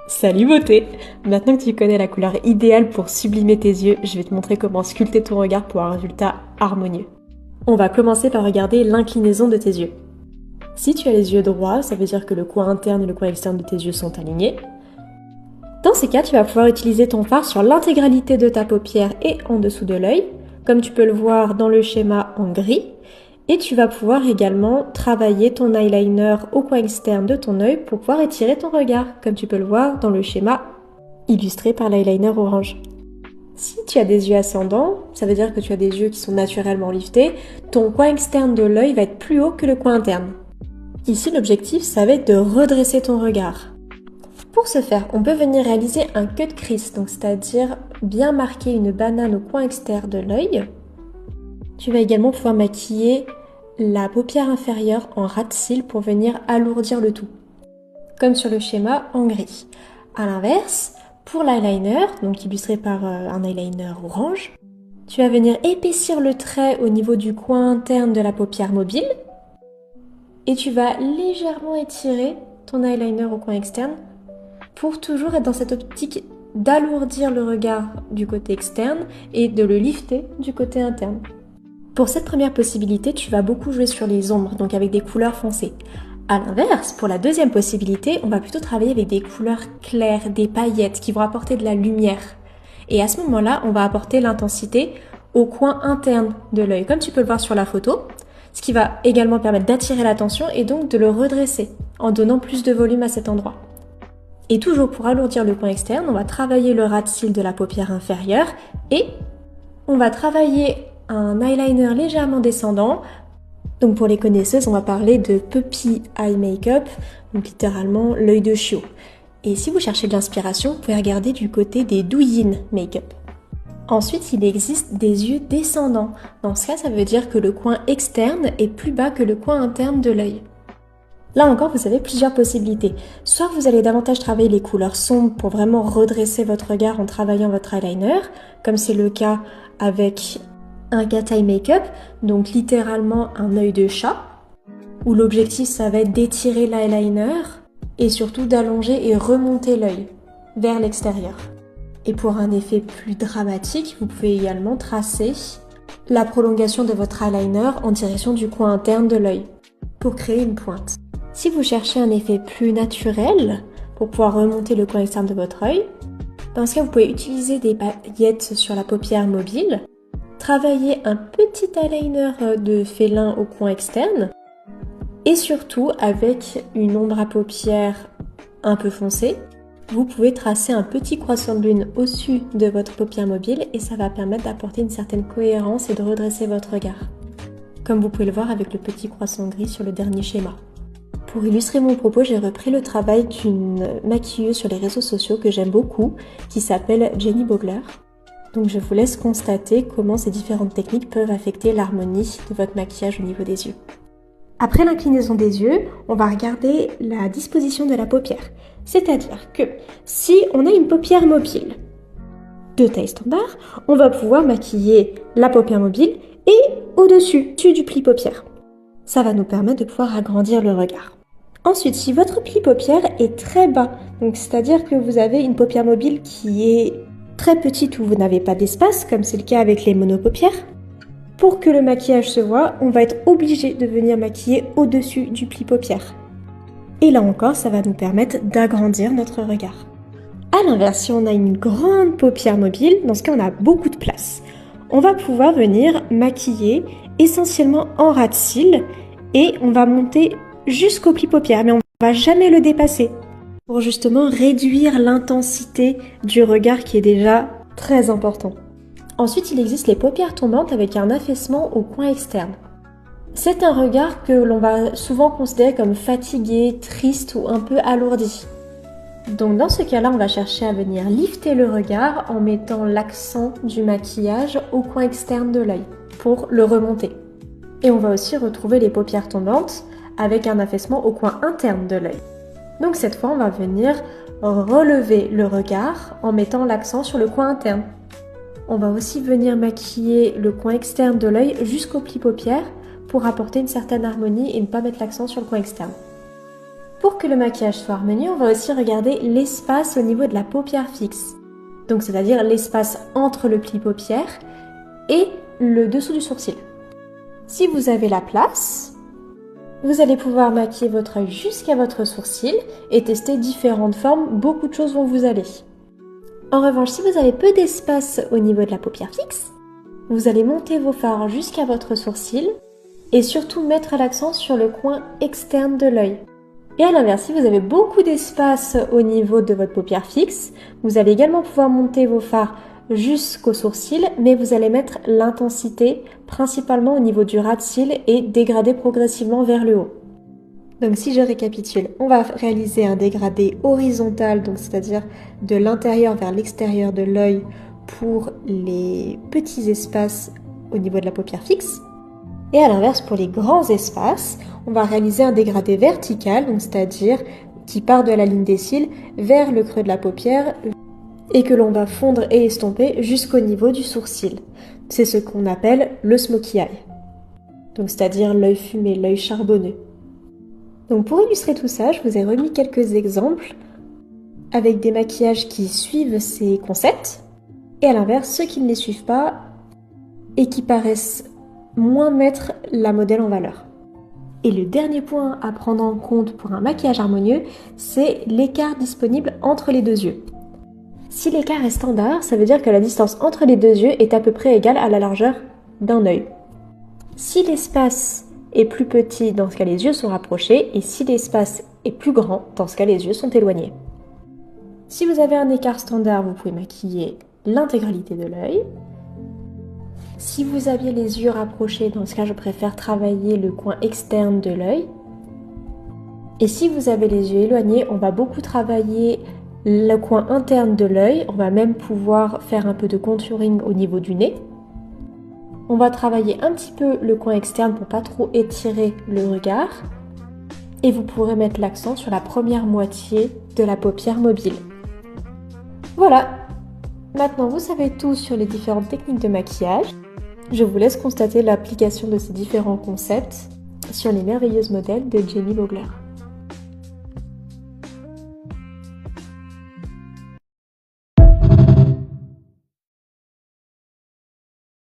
Salut beauté! Maintenant que tu connais la couleur idéale pour sublimer tes yeux, je vais te montrer comment sculpter ton regard pour un résultat harmonieux. On va commencer par regarder l'inclinaison de tes yeux. Si tu as les yeux droits, ça veut dire que le coin interne et le coin externe de tes yeux sont alignés. Dans ces cas, tu vas pouvoir utiliser ton fard sur l'intégralité de ta paupière et en dessous de l'œil, comme tu peux le voir dans le schéma en gris. Et tu vas pouvoir également travailler ton eyeliner au coin externe de ton œil pour pouvoir étirer ton regard, comme tu peux le voir dans le schéma illustré par l'eyeliner orange. Si tu as des yeux ascendants, ça veut dire que tu as des yeux qui sont naturellement liftés, ton coin externe de l'œil va être plus haut que le coin interne. Ici, l'objectif, ça va être de redresser ton regard. Pour ce faire, on peut venir réaliser un cut crease, donc c'est-à-dire bien marquer une banane au coin externe de l'œil. Tu vas également pouvoir maquiller la paupière inférieure en ras de cils pour venir alourdir le tout, comme sur le schéma en gris. A l'inverse, pour l'eyeliner, donc illustré par un eyeliner orange, tu vas venir épaissir le trait au niveau du coin interne de la paupière mobile et tu vas légèrement étirer ton eyeliner au coin externe pour toujours être dans cette optique d'alourdir le regard du côté externe et de le lifter du côté interne. Pour cette première possibilité, tu vas beaucoup jouer sur les ombres, donc avec des couleurs foncées. A l'inverse, pour la deuxième possibilité, on va plutôt travailler avec des couleurs claires, des paillettes qui vont apporter de la lumière. Et à ce moment-là, on va apporter l'intensité au coin interne de l'œil, comme tu peux le voir sur la photo, ce qui va également permettre d'attirer l'attention et donc de le redresser en donnant plus de volume à cet endroit. Et toujours pour alourdir le coin externe, on va travailler le ras de cils de la paupière inférieure et on va travailler un eyeliner légèrement descendant. Donc pour les connaisseuses, on va parler de puppy eye makeup, donc littéralement l'œil de chiot. Et si vous cherchez de l'inspiration, vous pouvez regarder du côté des douyin makeup. Ensuite, il existe des yeux descendants. Dans ce cas, ça veut dire que le coin externe est plus bas que le coin interne de l'œil. Là encore, vous avez plusieurs possibilités. Soit vous allez davantage travailler les couleurs sombres pour vraiment redresser votre regard en travaillant votre eyeliner, comme c'est le cas avec un cat eye makeup, donc littéralement un œil de chat, où l'objectif ça va être d'étirer l'eyeliner et surtout d'allonger et remonter l'œil vers l'extérieur. Et pour un effet plus dramatique, vous pouvez également tracer la prolongation de votre eyeliner en direction du coin interne de l'œil pour créer une pointe. Si vous cherchez un effet plus naturel pour pouvoir remonter le coin externe de votre œil, dans ce cas vous pouvez utiliser des paillettes sur la paupière mobile, travailler un petit eyeliner de félin au coin externe et surtout avec une ombre à paupières un peu foncée, vous pouvez tracer un petit croissant de lune au-dessus de votre paupière mobile et ça va permettre d'apporter une certaine cohérence et de redresser votre regard. Comme vous pouvez le voir avec le petit croissant gris sur le dernier schéma. Pour illustrer mon propos, j'ai repris le travail d'une maquilleuse sur les réseaux sociaux que j'aime beaucoup, qui s'appelle Jenny Bogler. Donc je vous laisse constater comment ces différentes techniques peuvent affecter l'harmonie de votre maquillage au niveau des yeux. Après l'inclinaison des yeux, on va regarder la disposition de la paupière. C'est-à-dire que si on a une paupière mobile de taille standard, on va pouvoir maquiller la paupière mobile et au-dessus du pli paupière. Ça va nous permettre de pouvoir agrandir le regard. Ensuite, si votre pli paupière est très bas, donc c'est-à-dire que vous avez une paupière mobile qui est très petite où vous n'avez pas d'espace, comme c'est le cas avec les monopaupières, pour que le maquillage se voit, on va être obligé de venir maquiller au-dessus du pli paupière. Et là encore, ça va nous permettre d'agrandir notre regard. A l'inverse, si on a une grande paupière mobile, dans ce cas on a beaucoup de place. On va pouvoir venir maquiller essentiellement en ras de cils et on va monter jusqu'au pli paupière, mais on ne va jamais le dépasser pour justement réduire l'intensité du regard qui est déjà très important. Ensuite, il existe les paupières tombantes avec un affaissement au coin externe. C'est un regard que l'on va souvent considérer comme fatigué, triste ou un peu alourdi. Donc dans ce cas-là, on va chercher à venir lifter le regard en mettant l'accent du maquillage au coin externe de l'œil pour le remonter. Et on va aussi retrouver les paupières tombantes avec un affaissement au coin interne de l'œil. Donc cette fois, on va venir relever le regard en mettant l'accent sur le coin interne. On va aussi venir maquiller le coin externe de l'œil jusqu'au pli paupière pour apporter une certaine harmonie et ne pas mettre l'accent sur le coin externe. Pour que le maquillage soit harmonieux, on va aussi regarder l'espace au niveau de la paupière fixe. Donc c'est-à-dire l'espace entre le pli paupière et le dessous du sourcil. Si vous avez la place, vous allez pouvoir maquiller votre œil jusqu'à votre sourcil et tester différentes formes, beaucoup de choses vont vous aller. En revanche, si vous avez peu d'espace au niveau de la paupière fixe, vous allez monter vos fards jusqu'à votre sourcil et surtout mettre l'accent sur le coin externe de l'œil. Et à l'inverse, si vous avez beaucoup d'espace au niveau de votre paupière fixe, vous allez également pouvoir monter vos fards jusqu'au sourcil, mais vous allez mettre l'intensité principalement au niveau du ras de cils et dégrader progressivement vers le haut. Donc si je récapitule, on va réaliser un dégradé horizontal, donc c'est-à-dire de l'intérieur vers l'extérieur de l'œil pour les petits espaces au niveau de la paupière fixe. Et à l'inverse, pour les grands espaces, on va réaliser un dégradé vertical, donc c'est-à-dire qui part de la ligne des cils vers le creux de la paupière et que l'on va fondre et estomper jusqu'au niveau du sourcil. C'est ce qu'on appelle le smokey eye, donc c'est-à-dire l'œil fumé, l'œil charbonneux. Donc pour illustrer tout ça, je vous ai remis quelques exemples avec des maquillages qui suivent ces concepts et à l'inverse ceux qui ne les suivent pas et qui paraissent moins mettre la modèle en valeur. Et le dernier point à prendre en compte pour un maquillage harmonieux, c'est l'écart disponible entre les deux yeux. Si l'écart est standard, ça veut dire que la distance entre les deux yeux est à peu près égale à la largeur d'un œil. Si l'espace est plus petit, dans ce cas les yeux sont rapprochés, et si l'espace est plus grand, dans ce cas les yeux sont éloignés. Si vous avez un écart standard, vous pouvez maquiller l'intégralité de l'œil. Si vous aviez les yeux rapprochés, dans ce cas je préfère travailler le coin externe de l'œil. Et si vous avez les yeux éloignés, on va beaucoup travailler le coin interne de l'œil. On va même pouvoir faire un peu de contouring au niveau du nez. On va travailler un petit peu le coin externe pour pas trop étirer le regard. Et vous pourrez mettre l'accent sur la première moitié de la paupière mobile. Voilà, maintenant vous savez tout sur les différentes techniques de maquillage. Je vous laisse constater l'application de ces différents concepts sur les merveilleuses modèles de Jenny Vogler.